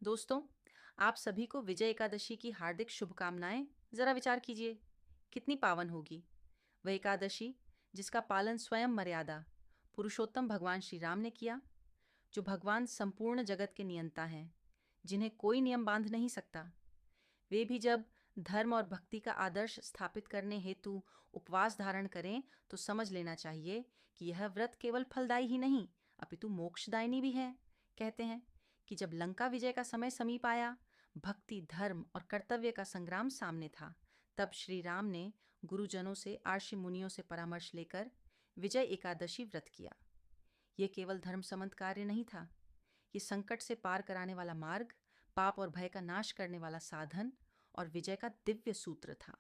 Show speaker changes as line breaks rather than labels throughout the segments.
दोस्तों, आप सभी को विजय एकादशी की हार्दिक शुभकामनाएं। जरा विचार कीजिए, कितनी पावन होगी वह एकादशी जिसका पालन स्वयं मर्यादा पुरुषोत्तम भगवान श्री राम ने किया, जो भगवान संपूर्ण जगत के नियंता हैं, जिन्हें कोई नियम बांध नहीं सकता। वे भी जब धर्म और भक्ति का आदर्श स्थापित करने हेतु उपवास धारण करें तो समझ लेना चाहिए कि यह व्रत केवल फलदायी ही नहीं अपितु मोक्षदायिनी भी है। कहते हैं कि जब लंका विजय का समय समीप आया, भक्ति, धर्म और कर्तव्य का संग्राम सामने था, तब श्री राम ने गुरुजनों से, आर्षि मुनियों से परामर्श लेकर विजय एकादशी व्रत किया। ये केवल धर्म संबंध कार्य नहीं था, ये संकट से पार कराने वाला मार्ग, पाप और भय का नाश करने वाला साधन और विजय का दिव्य सूत्र था।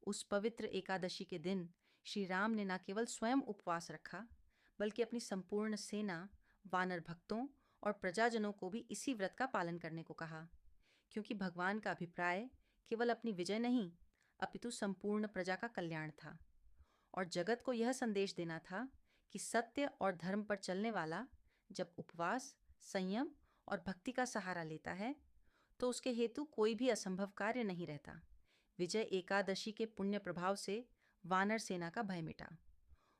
उस पवित्र एकादशी के दिन श्री राम ने न केवल स्वयं उपवास रखा, बल्कि अपनी संपूर्ण सेना, वानर भक्तों और प्रजाजनों को भी इसी व्रत का पालन करने को कहा, क्योंकि भगवान का अभिप्राय केवल अपनी विजय नहीं अपितु संपूर्ण प्रजा का कल्याण था और जगत को यह संदेश देना था कि सत्य और धर्म पर चलने वाला जब उपवास, संयम और भक्ति का सहारा लेता है तो उसके हेतु कोई भी असंभव कार्य नहीं रहता। विजय एकादशी के पुण्य प्रभाव से वानर सेना का भय मिटा,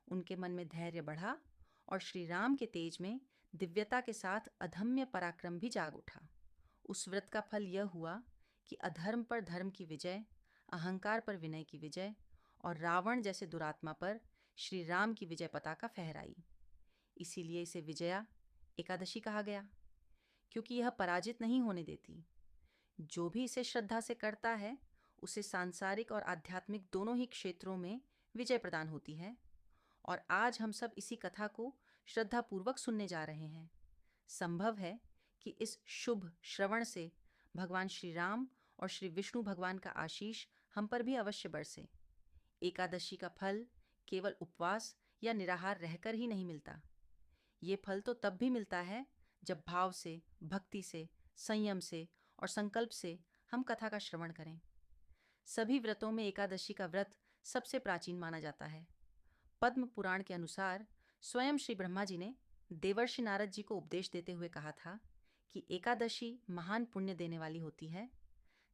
उनके मन में धैर्य बढ़ा और श्री राम के तेज में दिव्यता के साथ अदम्य पराक्रम भी जाग उठा। उस व्रत का फल यह हुआ कि अधर्म पर धर्म की विजय, अहंकार पर विनय की विजय और रावण जैसे दुरात्मा पर श्री राम की विजय पताका फहराई। इसीलिए इसे विजया एकादशी कहा गया, क्योंकि यह पराजित नहीं होने देती। जो भी इसे श्रद्धा से करता है उसे सांसारिक और आध्यात्मिक दोनों ही क्षेत्रों में विजय प्रदान होती है। और आज हम सब इसी कथा को श्रद्धापूर्वक सुनने जा रहे हैं। संभव है कि इस शुभ श्रवण से भगवान श्री राम और श्री विष्णु भगवान का आशीष हम पर भी अवश्य बरसे। एकादशी का फल केवल उपवास या निराहार रहकर ही नहीं मिलता। ये फल तो तब भी मिलता है जब भाव से, भक्ति से, संयम से और संकल्प से हम कथा का श्रवण करें। सभी व्रतों में एकादशी का व्रत सबसे प्राचीन माना जाता है। पद्म पुराण के अनुसार स्वयं श्री ब्रह्मा जी ने देवर्षि नारद जी को उपदेश देते हुए कहा था कि एकादशी महान पुण्य देने वाली होती है।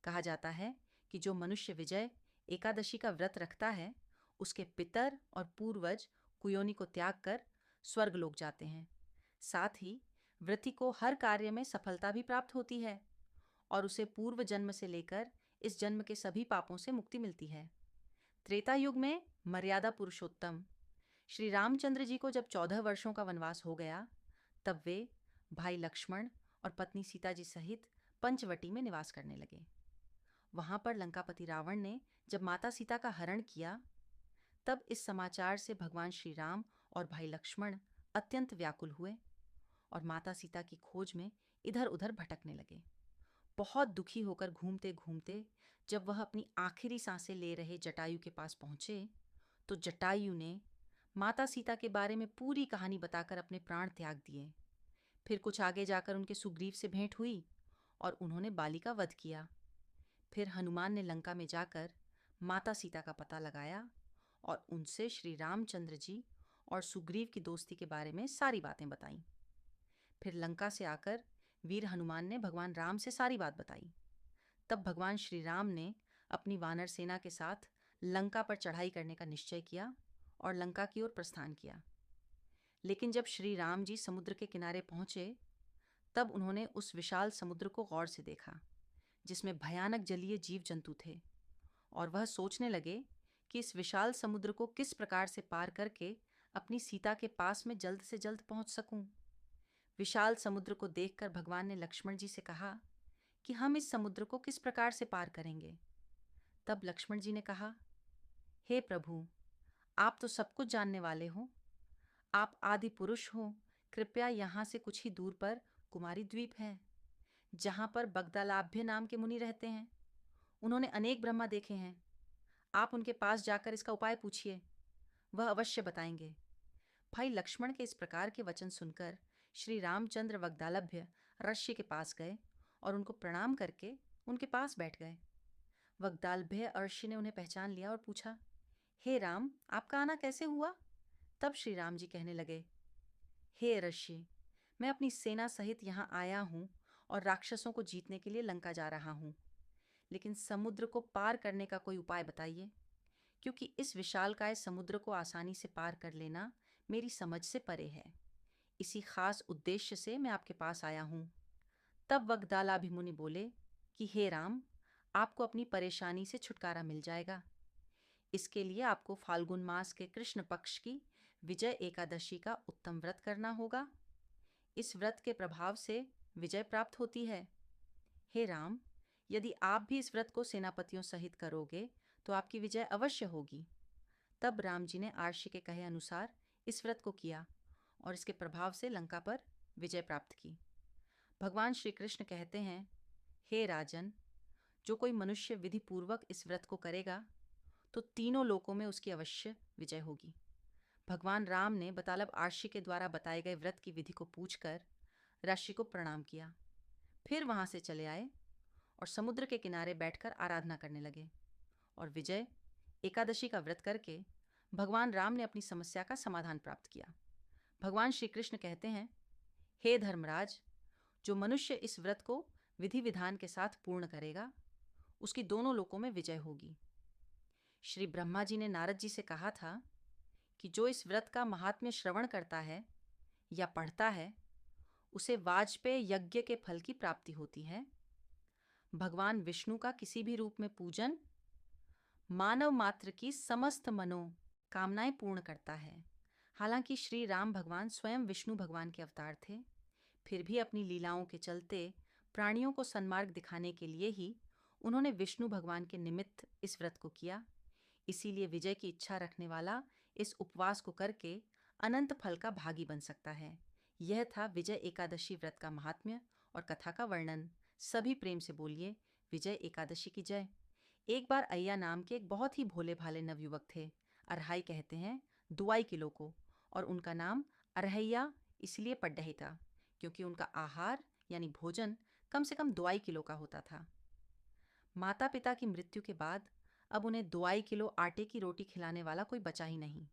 कहा जाता है कि जो मनुष्य विजय एकादशी का व्रत रखता है उसके पितर और पूर्वज कुयोनि को त्याग कर स्वर्ग लोक जाते हैं। साथ ही व्रती को हर कार्य में सफलता भी प्राप्त होती है और उसे पूर्व जन्म से लेकर इस जन्म के सभी पापों से मुक्ति मिलती है। त्रेता युग में मर्यादा पुरुषोत्तम श्री रामचंद्र जी को जब 14 वर्षों का वनवास हो गया, तब वे भाई लक्ष्मण और पत्नी सीता जी सहित पंचवटी में निवास करने लगे। वहां पर लंकापति रावण ने जब माता सीता का हरण किया, तब इस समाचार से भगवान श्री राम और भाई लक्ष्मण अत्यंत व्याकुल हुए और माता सीता की खोज में इधर उधर भटकने लगे। बहुत दुखी होकर घूमते घूमते जब वह अपनी आखिरी सांसें ले रहे जटायु के पास पहुंचे, तो जटायु ने माता सीता के बारे में पूरी कहानी बताकर अपने प्राण त्याग दिए। फिर कुछ आगे जाकर उनके सुग्रीव से भेंट हुई और उन्होंने बाली का वध किया। फिर हनुमान ने लंका में जाकर माता सीता का पता लगाया और उनसे श्री रामचंद्र जी और सुग्रीव की दोस्ती के बारे में सारी बातें बताईं। फिर लंका से आकर वीर हनुमान ने भगवान राम से सारी बात बताई। तब भगवान श्री राम ने अपनी वानर सेना के साथ लंका पर चढ़ाई करने का निश्चय किया और लंका की ओर प्रस्थान किया। लेकिन जब श्री राम जी समुद्र के किनारे पहुंचे, तब उन्होंने उस विशाल समुद्र को गौर से देखा, जिसमें भयानक जलीय जीव जंतु थे, और वह सोचने लगे कि इस विशाल समुद्र को किस प्रकार से पार करके अपनी सीता के पास में जल्द से जल्द पहुंच सकूं। विशाल समुद्र को देखकर भगवान ने लक्ष्मण जी से कहा कि हम इस समुद्र को किस प्रकार से पार करेंगे। तब लक्ष्मण जी ने कहा, हे प्रभु, आप तो सब कुछ जानने वाले हो, आप आदि पुरुष हो। कृपया यहाँ से कुछ ही दूर पर कुमारी द्वीप है, जहाँ पर बगदालाभ्य नाम के मुनि रहते हैं। उन्होंने अनेक ब्रह्मा देखे हैं। आप उनके पास जाकर इसका उपाय पूछिए, वह अवश्य बताएंगे। भाई लक्ष्मण के इस प्रकार के वचन सुनकर श्री रामचंद्र वगदालभ्य ऋषि के पास गए और उनको प्रणाम करके उनके पास बैठ गए। वगदालभ्य ऋषि ने उन्हें पहचान लिया और पूछा, हे राम, आपका आना कैसे हुआ? तब श्री राम जी कहने लगे, हे ऋषि, मैं अपनी सेना सहित यहाँ आया हूँ और राक्षसों को जीतने के लिए लंका जा रहा हूँ, लेकिन समुद्र को पार करने का कोई उपाय बताइए, क्योंकि इस विशालकाय समुद्र को आसानी से पार कर लेना मेरी समझ से परे है। इसी खास उद्देश्य से मैं आपके पास आया हूँ। तब वगदालाभिमुनि बोले कि हे राम, आपको अपनी परेशानी से छुटकारा मिल जाएगा। इसके लिए आपको फाल्गुन मास के कृष्ण पक्ष की विजय एकादशी का उत्तम व्रत करना होगा। इस व्रत के प्रभाव से विजय प्राप्त होती है। हे राम, यदि आप भी इस व्रत को सेनापतियों सहित करोगे तो आपकी विजय अवश्य होगी। तब राम जी ने आर्षि के कहे अनुसार इस व्रत को किया और इसके प्रभाव से लंका पर विजय प्राप्त की। भगवान श्री कृष्ण कहते हैं, हे राजन, जो कोई मनुष्य विधि पूर्वक इस व्रत को करेगा तो तीनों लोकों में उसकी अवश्य विजय होगी। भगवान राम ने बतालब आर्षि के द्वारा बताए गए व्रत की विधि को पूछकर ऋषि को प्रणाम किया। फिर वहां से चले आए और समुद्र के किनारे बैठकर आराधना करने लगे और विजय एकादशी का व्रत करके भगवान राम ने अपनी समस्या का समाधान प्राप्त किया। भगवान श्री कृष्ण कहते हैं, हे धर्मराज, जो मनुष्य इस व्रत को विधि विधान के साथ पूर्ण करेगा उसकी दोनों लोकों में विजय होगी। श्री ब्रह्मा जी ने नारद जी से कहा था कि जो इस व्रत का महात्म्य श्रवण करता है या पढ़ता है उसे वाजपेय यज्ञ के फल की प्राप्ति होती है। भगवान विष्णु का किसी भी रूप में पूजन मानव मात्र की समस्त कामनाएं पूर्ण करता है। हालांकि श्री राम भगवान स्वयं विष्णु भगवान के अवतार थे, फिर भी अपनी लीलाओं के चलते प्राणियों को सन्मार्ग दिखाने के लिए ही उन्होंने विष्णु भगवान के निमित्त इस व्रत को किया। इसीलिए विजय की इच्छा रखने वाला इस उपवास को करके अनंत फल का भागी बन सकता है। यह था विजय एकादशी व्रत का महात्म्य और कथा का वर्णन। सभी प्रेम से बोलिए विजय एकादशी की जय। एक बार अय्या नाम के एक बहुत ही भोले भाले नवयुवक थे। अरहाई कहते हैं दुआई किलो को, और उनका नाम अरहैया इसलिए पड्डही था क्योंकि उनका आहार यानी भोजन कम से कम 2 किलो का होता था। माता पिता की मृत्यु के बाद अब उन्हें 2 किलो आटे की रोटी खिलाने वाला कोई बचा ही नहीं।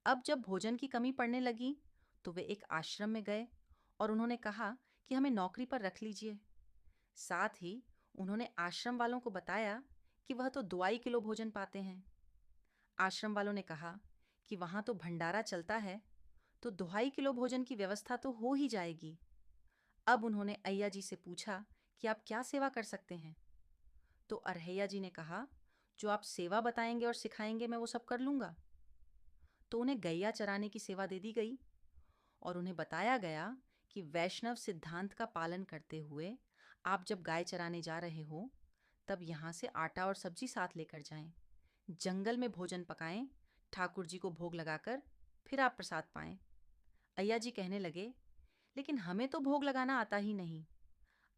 अब जब भोजन की कमी पड़ने लगी तो वे एक आश्रम में गए और उन्होंने कहा कि हमें नौकरी पर रख लीजिए। साथ ही उन्होंने आश्रम वालों को बताया कि वह तो 2 किलो भोजन पाते हैं। आश्रम वालों ने कहा कि वहां तो भंडारा चलता है, तो 2 किलो भोजन की व्यवस्था तो हो ही जाएगी। अब उन्होंने अय्या जी से पूछा कि आप क्या सेवा कर सकते हैं। तो अरहैया जी ने कहा, जो आप सेवा बताएंगे और सिखाएंगे मैं वो सब कर लूंगा। तो उन्हें गैया चराने की सेवा दे दी गई और उन्हें बताया गया कि वैष्णव सिद्धांत का पालन करते हुए आप जब गाय चराने जा रहे हो तब यहाँ से आटा और सब्जी साथ लेकर जाएं, जंगल में भोजन पकाएं, ठाकुर जी को भोग लगाकर फिर आप प्रसाद पाएं। अय्या जी कहने लगे, लेकिन हमें तो भोग लगाना आता ही नहीं।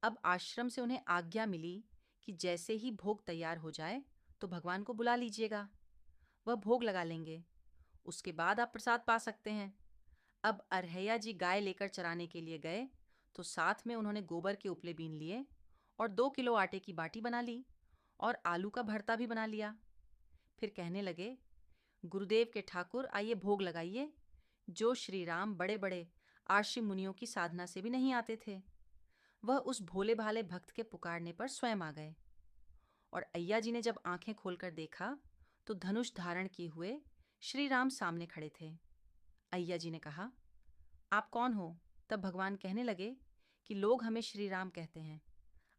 अब आश्रम से उन्हें आज्ञा मिली कि जैसे ही भोग तैयार हो जाए तो भगवान को बुला लीजिएगा, वह भोग लगा लेंगे, उसके बाद आप प्रसाद पा सकते हैं। अब अरहैया जी गाय लेकर चराने के लिए गए तो साथ में उन्होंने गोबर के उपले बीन लिए और 2 किलो आटे की बाटी बना ली और आलू का भरता भी बना लिया। फिर कहने लगे, गुरुदेव के ठाकुर आइए भोग लगाइए, जो श्री राम बड़े बड़े आर्षि मुनियों की साधना से भी नहीं आते थे। वह उस भोले भाले भक्त के पुकारने पर स्वयं आ गए और अय्या जी ने जब आंखें खोलकर देखा तो धनुष धारण किए हुए श्री राम सामने खड़े थे। अय्या जी ने कहा, आप कौन हो? तब भगवान कहने लगे कि लोग हमें श्री राम कहते हैं।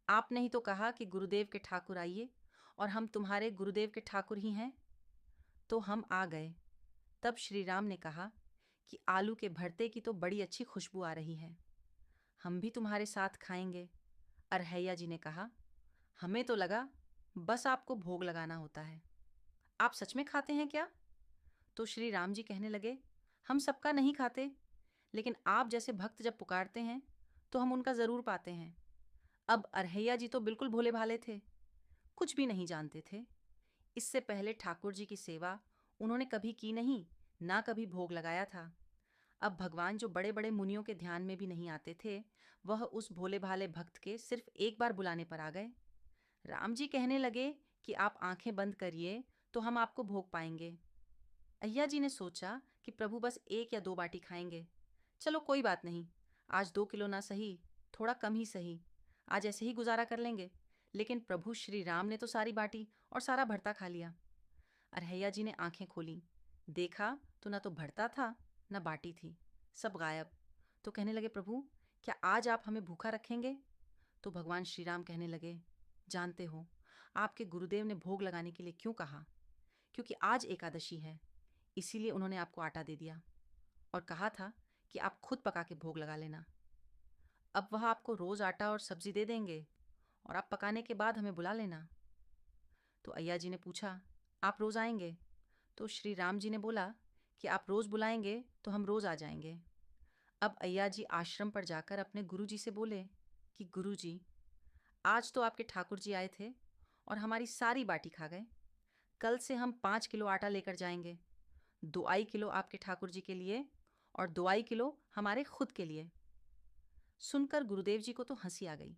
आपने ही तो कहा कि गुरुदेव के ठाकुर आइए और हम तुम्हारे गुरुदेव के ठाकुर ही हैं, तो हम आ गए। तब श्री राम ने कहा कि आलू के भरते की तो बड़ी अच्छी खुशबू आ रही है, हम भी तुम्हारे साथ खाएंगे। अरहैया जी ने कहा, हमें तो लगा बस आपको भोग लगाना होता है, आप सच में खाते हैं क्या? तो श्री राम जी कहने लगे, हम सबका नहीं खाते, लेकिन आप जैसे भक्त जब पुकारते हैं तो हम उनका ज़रूर पाते हैं। अब अरहैया जी तो बिल्कुल भोले भाले थे, कुछ भी नहीं जानते थे। इससे पहले ठाकुर जी की सेवा उन्होंने कभी की नहीं, ना कभी भोग लगाया था। अब भगवान जो बड़े बड़े मुनियों के ध्यान में भी नहीं आते थे, वह उस भोले भाले भक्त के सिर्फ एक बार बुलाने पर आ गए। राम जी कहने लगे कि आप आंखें बंद करिए तो हम आपको भोग पाएंगे। अय्या जी ने सोचा कि प्रभु बस 1 या 2 बाटी खाएंगे, चलो कोई बात नहीं, आज 2 किलो ना सही थोड़ा कम ही सही, आज ऐसे ही गुजारा कर लेंगे। लेकिन प्रभु श्री राम ने तो सारी बाटी और सारा भरता खा लिया। अरहैया जी ने आंखें खोली, देखा तो न तो भरता था न बाटी थी, सब गायब। तो कहने लगे, प्रभु क्या आज आप हमें भूखा रखेंगे? तो भगवान श्री राम कहने लगे, जानते हो आपके गुरुदेव ने भोग लगाने के लिए क्यों कहा? क्योंकि आज एकादशी है, इसीलिए उन्होंने आपको आटा दे दिया और कहा था कि आप खुद पका के भोग लगा लेना। अब वह आपको रोज आटा और सब्जी दे देंगे और आप पकाने के बाद हमें बुला लेना। तो अय्या जी ने पूछा, आप रोज आएंगे? तो श्री राम जी ने बोला कि आप रोज बुलाएंगे तो हम रोज आ जाएंगे। अब अय्या जी आश्रम पर जाकर अपने गुरु जी से बोले कि गुरु जी, आज तो आपके ठाकुर जी आए थे और हमारी सारी बाटी खा गए। कल से हम 5 किलो आटा लेकर जाएंगे, 2.5 किलो आपके ठाकुर जी के लिए और 2.5 किलो हमारे खुद के लिए। सुनकर गुरुदेव जी को तो हंसी आ गई।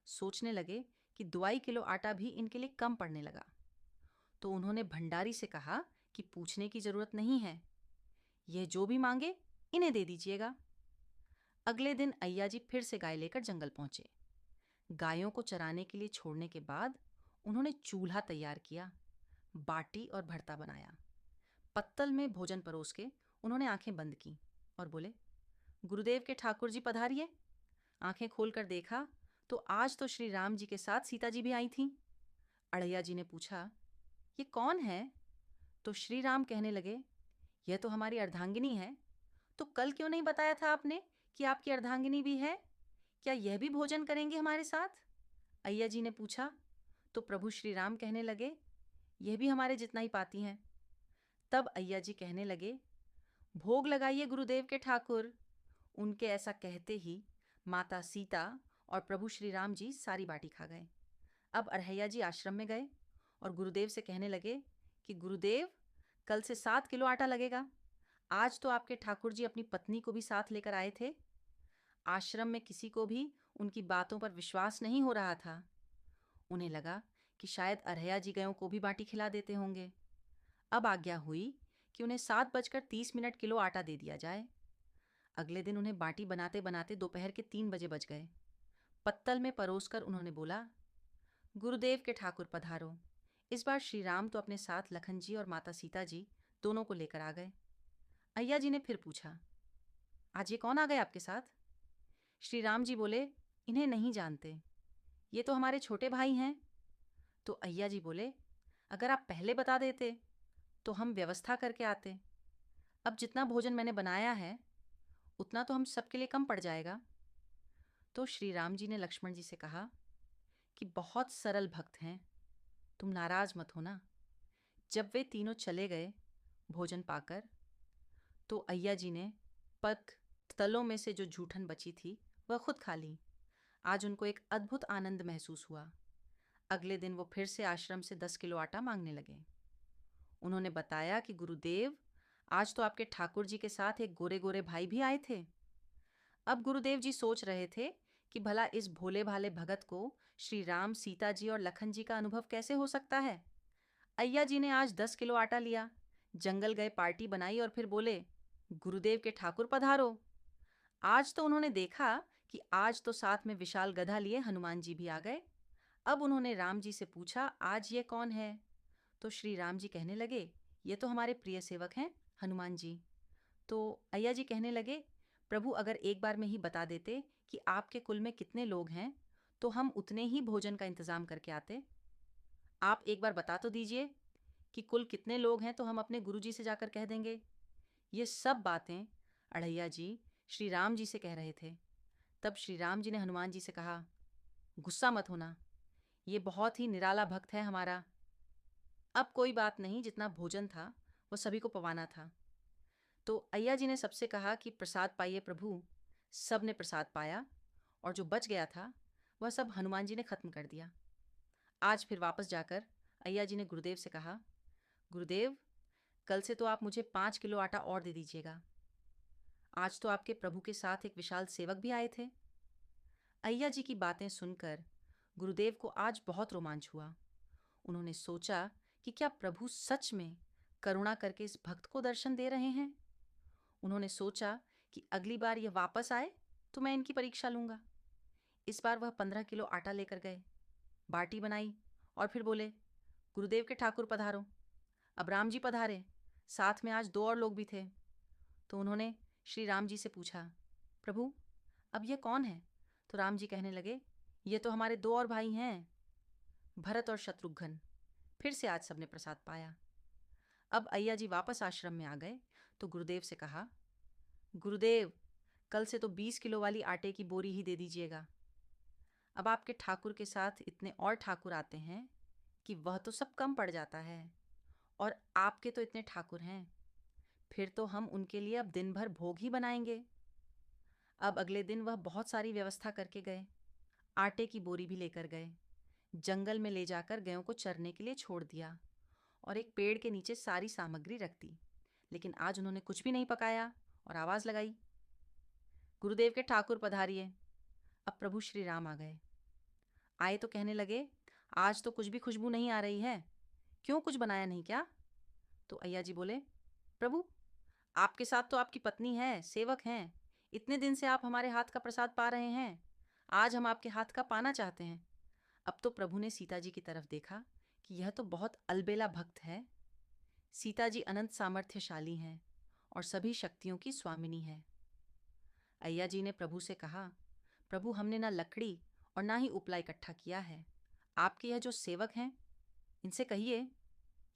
सोचने लगे कि 2.5 किलो आटा भी इनके लिए कम पड़ने लगा। तो उन्होंने भंडारी से कहा कि पूछने की जरूरत नहीं है, यह जो भी मांगे इन्हें दे दीजिएगा। अगले दिन अय्या जी फिर से गाय लेकर जंगल पहुंचे। गायों को चराने के लिए छोड़ने के बाद उन्होंने चूल्हा तैयार किया, बाटी और भरता बनाया। पत्तल में भोजन परोस के उन्होंने आंखें बंद की और बोले, गुरुदेव के ठाकुर जी पधारिए। आंखें खोलकर देखा तो आज तो श्री राम जी के साथ सीता जी भी आई थीं। अड़ैया जी ने पूछा, ये कौन है? तो श्री राम कहने लगे, यह तो हमारी अर्धांगिनी है। तो कल क्यों नहीं बताया था आपने कि आपकी अर्धांगिनी भी है? क्या यह भी भोजन करेंगे हमारे साथ? अय्या जी ने पूछा। तो प्रभु श्री राम कहने लगे, यह भी हमारे जितना ही पाती हैं। तब अय्या जी कहने लगे, भोग लगाइए गुरुदेव के ठाकुर। उनके ऐसा कहते ही माता सीता और प्रभु श्री राम जी सारी बाटी खा गए। अब अरहैया जी आश्रम में गए और गुरुदेव से कहने लगे कि गुरुदेव, कल से 7 किलो आटा लगेगा। आज तो आपके ठाकुर जी अपनी पत्नी को भी साथ लेकर आए थे। आश्रम में किसी को भी उनकी बातों पर विश्वास नहीं हो रहा था। उन्हें लगा कि शायद अरहैया जी गयों को भी बाटी खिला देते होंगे। अब आज्ञा हुई कि उन्हें 7:30 किलो आटा दे दिया जाए। अगले दिन उन्हें बाटी बनाते बनाते दोपहर के 3 बजे बज गए। पत्तल में परोसकर उन्होंने बोला, गुरुदेव के ठाकुर पधारो। इस बार श्री राम तो अपने साथ लखन जी और माता सीता जी दोनों को लेकर आ गए। अय्या जी ने फिर पूछा, आज ये कौन आ गए आपके साथ? श्री राम जी बोले, इन्हें नहीं जानते, ये तो हमारे छोटे भाई हैं। तो अय्या जी बोले, अगर आप पहले बता देते तो हम व्यवस्था करके आते। अब जितना भोजन मैंने बनाया है उतना तो हम सबके लिए कम पड़ जाएगा। तो श्री राम जी ने लक्ष्मण जी से कहा कि बहुत सरल भक्त हैं, तुम नाराज मत होना। जब वे तीनों चले गए भोजन पाकर, तो अय्या जी ने पक तलों में से जो जूठन बची थी वह खुद खा ली। आज उनको एक अद्भुत आनंद महसूस हुआ। अगले दिन वो फिर से आश्रम से 10 किलो आटा मांगने लगे। उन्होंने बताया कि गुरुदेव, आज तो आपके ठाकुर जी के साथ एक गोरे गोरे भाई भी आए थे। अब गुरुदेव जी सोच रहे थे कि भला इस भोले भाले भगत को श्री राम, सीता जी और लखन जी का अनुभव कैसे हो सकता है। अय्या जी ने आज 10 किलो आटा लिया, जंगल गए, पार्टी बनाई और फिर बोले, गुरुदेव के ठाकुर पधारो। आज तो उन्होंने देखा कि आज तो साथ में विशाल गधा लिए हनुमान जी भी आ गए। अब उन्होंने राम जी से पूछा, आज ये कौन है? तो श्री राम जी कहने लगे, ये तो हमारे प्रिय सेवक हैं हनुमान जी। तो अय्या जी कहने लगे, प्रभु अगर एक बार में ही बता देते कि आपके कुल में कितने लोग हैं तो हम उतने ही भोजन का इंतजाम करके आते। आप एक बार बता तो दीजिए कि कुल कितने लोग हैं तो हम अपने गुरु जी से जाकर कह देंगे। ये सब बातें अड़ैया जी श्री राम जी से कह रहे थे। तब श्री राम जी ने हनुमान जी से कहा, गुस्सा मत होना, ये बहुत ही निराला भक्त है हमारा। अब कोई बात नहीं, जितना भोजन था वो सभी को पवाना था। तो अय्या जी ने सबसे कहा कि प्रसाद पाइए प्रभु। सब ने प्रसाद पाया और जो बच गया था वह सब हनुमान जी ने खत्म कर दिया। आज फिर वापस जाकर अय्या जी ने गुरुदेव से कहा, गुरुदेव, कल से तो आप मुझे 5 किलो आटा और दे दीजिएगा। आज तो आपके प्रभु के साथ एक विशाल सेवक भी आए थे। अय्या जी की बातें सुनकर गुरुदेव को आज बहुत रोमांच हुआ। उन्होंने सोचा कि क्या प्रभु सच में करुणा करके इस भक्त को दर्शन दे रहे हैं। उन्होंने सोचा कि अगली बार यह वापस आए तो मैं इनकी परीक्षा लूंगा। इस बार वह 15 किलो आटा लेकर गए, बाटी बनाई और फिर बोले, गुरुदेव के ठाकुर पधारो। अब राम जी पधारे, साथ में आज 2 और लोग भी थे। तो उन्होंने श्री राम जी से पूछा, प्रभु अब यह कौन है? तो राम जी कहने लगे, ये तो हमारे 2 और भाई हैं, भरत और शत्रुघ्न। फिर से आज सबने प्रसाद पाया। अब अय्या जी वापस आश्रम में आ गए तो गुरुदेव से कहा, गुरुदेव कल से तो 20 किलो वाली आटे की बोरी ही दे दीजिएगा। अब आपके ठाकुर के साथ इतने और ठाकुर आते हैं कि वह तो सब कम पड़ जाता है, और आपके तो इतने ठाकुर हैं, फिर तो हम उनके लिए अब दिन भर भोग ही बनाएंगे। अब अगले दिन वह बहुत सारी व्यवस्था करके गए, आटे की बोरी भी लेकर गए, जंगल में ले जाकर गायों को चरने के लिए छोड़ दिया और एक पेड़ के नीचे सारी सामग्री रख दी। लेकिन आज उन्होंने कुछ भी नहीं पकाया और आवाज़ लगाई, गुरुदेव के ठाकुर पधारिए। अब प्रभु श्री राम आ गए। आए तो कहने लगे, आज तो कुछ भी खुशबू नहीं आ रही है, क्यों कुछ बनाया नहीं क्या? तो अय्या जी बोले, प्रभु आपके साथ तो आपकी पत्नी है, सेवक हैं, इतने दिन से आप हमारे हाथ का प्रसाद पा रहे हैं, आज हम आपके हाथ का पाना चाहते हैं। अब तो प्रभु ने सीता जी की तरफ देखा कि यह तो बहुत अलबेला भक्त है। सीता जी अनंत सामर्थ्यशाली हैं और सभी शक्तियों की स्वामिनी है। अय्या जी ने प्रभु से कहा, प्रभु हमने ना लकड़ी और ना ही उपला इकट्ठा किया है, आपके यह जो सेवक हैं इनसे कहिए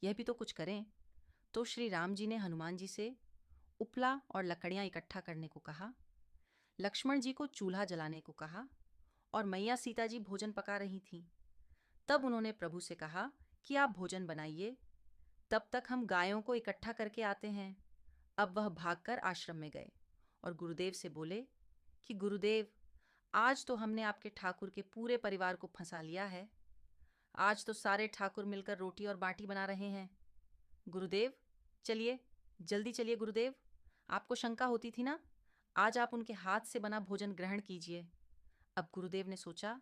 यह भी तो कुछ करें। तो श्री राम जी ने हनुमान जी से उपला और लकड़ियां इकट्ठा करने को कहा, लक्ष्मण जी को चूल्हा जलाने को कहा और मैया सीता जी भोजन पका रही थीं। तब उन्होंने प्रभु से कहा कि आप भोजन बनाइए, तब तक हम गायों को इकट्ठा करके आते हैं। अब वह भागकर आश्रम में गए और गुरुदेव से बोले कि गुरुदेव आज तो हमने आपके ठाकुर के पूरे परिवार को फंसा लिया है, आज तो सारे ठाकुर मिलकर रोटी और बाटी बना रहे हैं। गुरुदेव चलिए, जल्दी चलिए गुरुदेव, आपको शंका होती थी ना, आज आप उनके हाथ से बना भोजन ग्रहण कीजिए। अब गुरुदेव ने सोचा,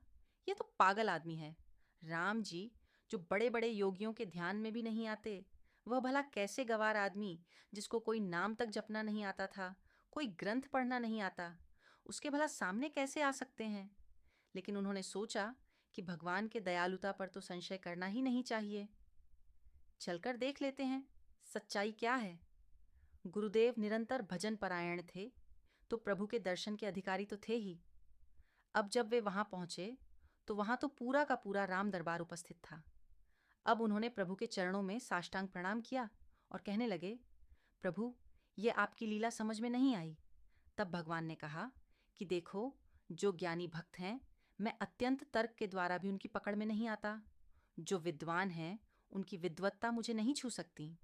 ये तो पागल आदमी है, राम जी जो बड़े बड़े योगियों के ध्यान में भी नहीं आते, वह भला कैसे गवार आदमी जिसको कोई नाम तक जपना नहीं आता था, कोई ग्रंथ पढ़ना नहीं आता, उसके भला सामने कैसे आ सकते हैं? लेकिन उन्होंने सोचा कि भगवान के दयालुता पर तो संशय करना ही नहीं चाहिए, चलकर देख लेते हैं सच्चाई क्या है। गुरुदेव निरंतर भजन परायण थे, तो प्रभु के दर्शन के अधिकारी तो थे ही। अब जब वे वहां पहुंचे तो वहां तो पूरा का पूरा राम दरबार उपस्थित था। अब उन्होंने प्रभु के चरणों में साष्टांग प्रणाम किया और कहने लगे, प्रभु ये आपकी लीला समझ में नहीं आई। तब भगवान ने कहा कि देखो, जो ज्ञानी भक्त हैं मैं अत्यंत तर्क के द्वारा भी उनकी पकड़ में नहीं आता, जो विद्वान हैं उनकी विद्वत्ता मुझे नहीं छू सकती।